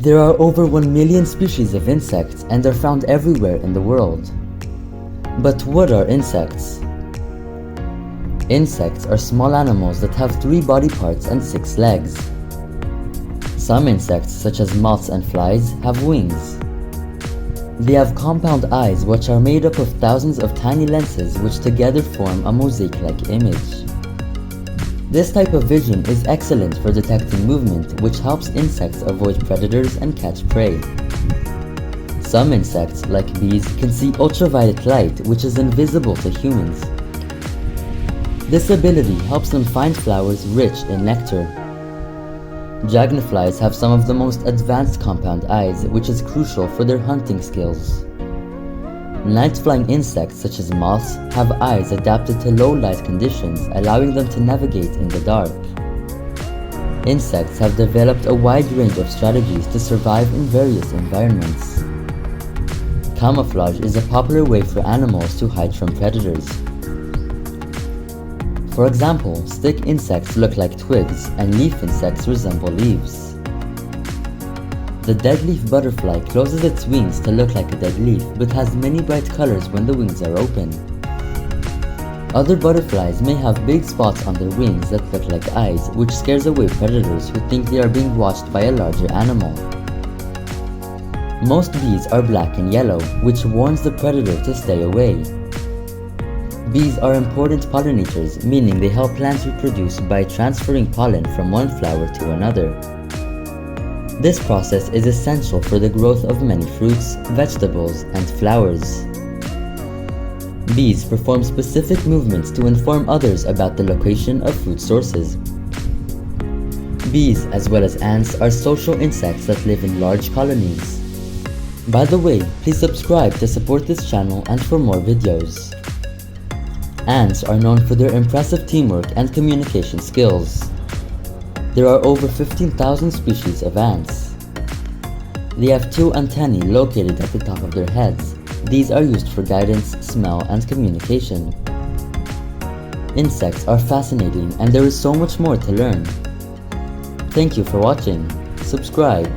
There are over 1 million species of insects and are found everywhere in the world. But what are insects? Insects are small animals that have 3 body parts and 6 legs. Some insects, such as moths and flies, have wings. They have compound eyes which are made up of thousands of tiny lenses which together form a mosaic-like image. This type of vision is excellent for detecting movement, which helps insects avoid predators and catch prey. Some insects, like bees, can see ultraviolet light, which is invisible to humans. This ability helps them find flowers rich in nectar. Dragonflies have some of the most advanced compound eyes, which is crucial for their hunting skills. Night-flying insects such as moths have eyes adapted to low light conditions, allowing them to navigate in the dark. Insects have developed a wide range of strategies to survive in various environments. Camouflage is a popular way for animals to hide from predators. For example, stick insects look like twigs and leaf insects resemble leaves. The deadleaf butterfly closes its wings to look like a dead leaf, but has many bright colors when the wings are open. Other butterflies may have big spots on their wings that look like eyes, which scares away predators who think they are being watched by a larger animal. Most bees are black and yellow, which warns the predator to stay away. Bees are important pollinators, meaning they help plants reproduce by transferring pollen from one flower to another. This process is essential for the growth of many fruits, vegetables, and flowers. Bees perform specific movements to inform others about the location of food sources. Bees, as well as ants, are social insects that live in large colonies. By the way, please subscribe to support this channel and for more videos. Ants are known for their impressive teamwork and communication skills. There are over 15,000 species of ants. They have 2 antennae located at the top of their heads. These are used for guidance, smell, and communication. Insects are fascinating and there is so much more to learn. Thank you for watching. Subscribe.